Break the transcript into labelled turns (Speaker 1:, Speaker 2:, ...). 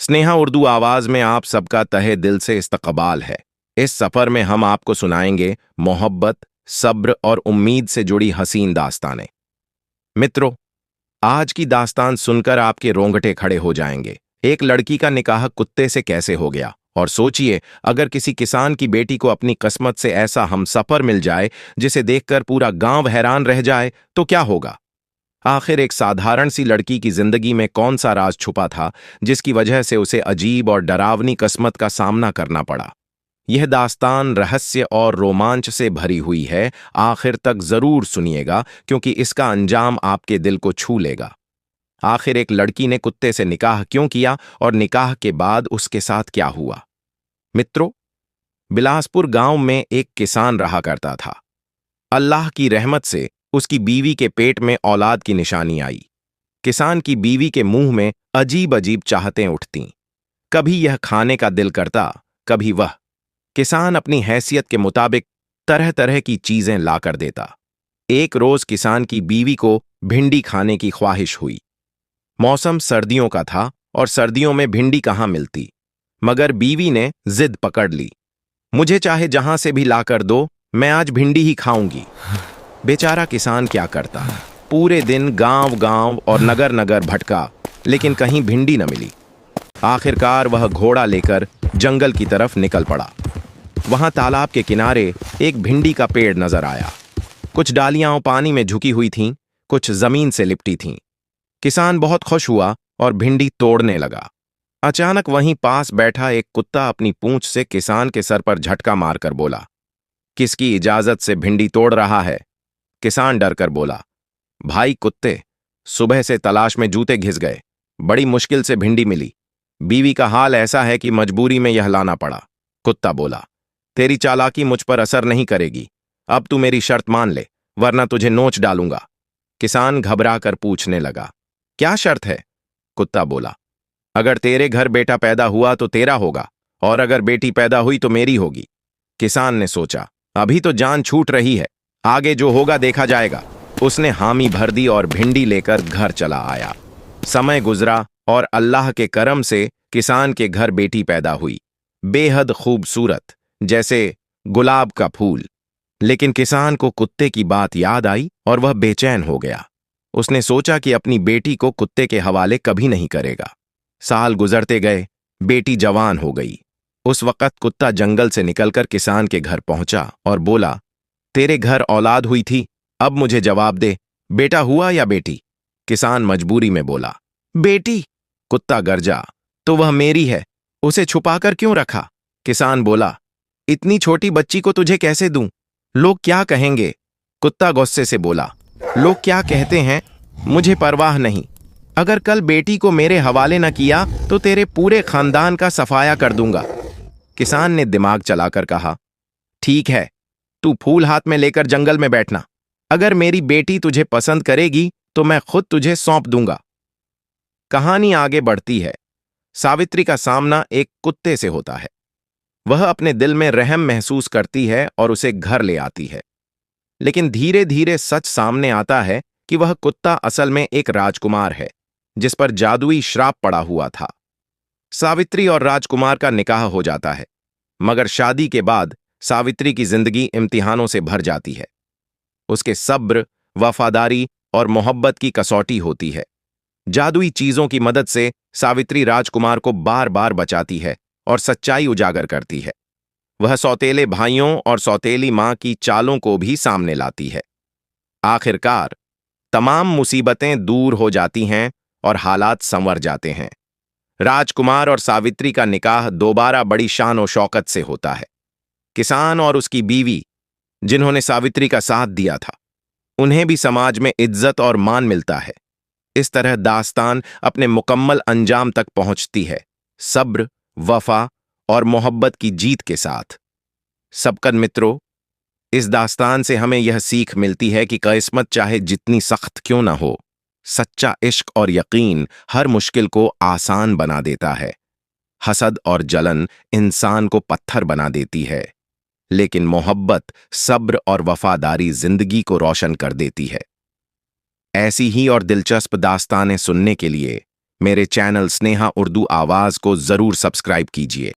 Speaker 1: स्नेहा उर्दू आवाज में आप सबका तहे दिल से इस्तकबाल है। इस सफर में हम आपको सुनाएंगे मोहब्बत, सब्र और उम्मीद से जुड़ी हसीन दास्तानें। मित्रों, आज की दास्तान सुनकर आपके रोंगटे खड़े हो जाएंगे। एक लड़की का निकाह कुत्ते से कैसे हो गया। और सोचिए, अगर किसी किसान की बेटी को अपनी किस्मत से ऐसा हमसफर मिल जाए जिसे देखकर पूरा गांव हैरान रह जाए, तो क्या होगा। आखिर एक साधारण सी लड़की की जिंदगी में कौन सा राज छुपा था जिसकी वजह से उसे अजीब और डरावनी किस्मत का सामना करना पड़ा। यह दास्तान रहस्य और रोमांच से भरी हुई है। आखिर तक जरूर सुनिएगा, क्योंकि इसका अंजाम आपके दिल को छू लेगा। आखिर एक लड़की ने कुत्ते से निकाह क्यों किया और निकाह के बाद उसके साथ क्या हुआ। मित्रों, बिलासपुर गांव में एक किसान रहा करता था। अल्लाह की रहमत से उसकी बीवी के पेट में औलाद की निशानी आई। किसान की बीवी के मुंह में अजीब अजीब चाहतें उठतीं। कभी यह खाने का दिल करता, कभी वह। किसान अपनी हैसियत के मुताबिक तरह तरह की चीजें ला कर देता। एक रोज किसान की बीवी को भिंडी खाने की ख्वाहिश हुई। मौसम सर्दियों का था और सर्दियों में भिंडी कहाँ मिलती, मगर बीवी ने जिद पकड़ ली। मुझे चाहे जहां से भी लाकर दो, मैं आज भिंडी ही खाऊंगी। बेचारा किसान क्या करता, पूरे दिन गांव गांव और नगर नगर भटका, लेकिन कहीं भिंडी न मिली। आखिरकार वह घोड़ा लेकर जंगल की तरफ निकल पड़ा। वहां तालाब के किनारे एक भिंडी का पेड़ नजर आया। कुछ डालियां पानी में झुकी हुई थीं, कुछ जमीन से लिपटी थीं। किसान बहुत खुश हुआ और भिंडी तोड़ने लगा। अचानक वहीं पास बैठा एक कुत्ता अपनी पूंछ से किसान के सर पर झटका मारकर बोला, किसकी इजाजत से भिंडी तोड़ रहा है। किसान डरकर बोला, भाई कुत्ते, सुबह से तलाश में जूते घिस गए, बड़ी मुश्किल से भिंडी मिली। बीवी का हाल ऐसा है कि मजबूरी में यह लाना पड़ा। कुत्ता बोला, तेरी चालाकी मुझ पर असर नहीं करेगी। अब तू मेरी शर्त मान ले, वरना तुझे नोच डालूंगा। किसान घबरा कर पूछने लगा, क्या शर्त है। कुत्ता बोला, अगर तेरे घर बेटा पैदा हुआ तो तेरा होगा, और अगर बेटी पैदा हुई तो मेरी होगी। किसान ने सोचा, अभी तो जान छूट रही है, आगे जो होगा देखा जाएगा। उसने हामी भर दी और भिंडी लेकर घर चला आया। समय गुजरा और अल्लाह के करम से किसान के घर बेटी पैदा हुई, बेहद खूबसूरत, जैसे गुलाब का फूल। लेकिन किसान को कुत्ते की बात याद आई और वह बेचैन हो गया। उसने सोचा कि अपनी बेटी को कुत्ते के हवाले कभी नहीं करेगा। साल गुजरते गए, बेटी जवान हो गई। उस वक्त कुत्ता जंगल से निकलकर किसान के घर पहुंचा और बोला, तेरे घर औलाद हुई थी, अब मुझे जवाब दे, बेटा हुआ या बेटी। किसान मजबूरी में बोला, बेटी। कुत्ता गरजा, तो वह मेरी है, उसे छुपाकर क्यों रखा। किसान बोला, इतनी छोटी बच्ची को तुझे कैसे दूं, लोग क्या कहेंगे। कुत्ता गुस्से से बोला, लोग क्या कहते हैं मुझे परवाह नहीं, अगर कल बेटी को मेरे हवाले न किया तो तेरे पूरे खानदान का सफाया कर दूंगा। किसान ने दिमाग चलाकर कहा, ठीक है, तू फूल हाथ में लेकर जंगल में बैठना। अगर मेरी बेटी तुझे पसंद करेगी तो मैं खुद तुझे सौंप दूंगा। कहानी आगे बढ़ती है। सावित्री का सामना एक कुत्ते से होता है। वह अपने दिल में रहम महसूस करती है और उसे घर ले आती है। लेकिन धीरे धीरे सच सामने आता है कि वह कुत्ता असल में एक राजकुमार है, जिस पर जादुई श्राप पड़ा हुआ था। सावित्री और राजकुमार का निकाह हो जाता है, मगर शादी के बाद सावित्री की जिंदगी इम्तिहानों से भर जाती है। उसके सब्र, वफादारी और मोहब्बत की कसौटी होती है। जादुई चीजों की मदद से सावित्री राजकुमार को बार बार बचाती है और सच्चाई उजागर करती है। वह सौतेले भाइयों और सौतेली मां की चालों को भी सामने लाती है। आखिरकार तमाम मुसीबतें दूर हो जाती हैं और हालात संवर जाते हैं। राजकुमार और सावित्री का निकाह दोबारा बड़ी शान और शौकत से होता है। किसान और उसकी बीवी, जिन्होंने सावित्री का साथ दिया था, उन्हें भी समाज में इज्जत और मान मिलता है। इस तरह दास्तान अपने मुकम्मल अंजाम तक पहुंचती है, सब्र, वफा और मोहब्बत की जीत के साथ। सबकत मित्रों, इस दास्तान से हमें यह सीख मिलती है कि किस्मत चाहे जितनी सख्त क्यों ना हो, सच्चा इश्क और यकीन हर मुश्किल को आसान बना देता है। हसद और जलन इंसान को पत्थर बना देती है, लेकिन मोहब्बत, सब्र और वफादारी जिंदगी को रोशन कर देती है। ऐसी ही और दिलचस्प दास्तानें सुनने के लिए मेरे चैनल स्नेहा उर्दू आवाज को जरूर सब्सक्राइब कीजिए।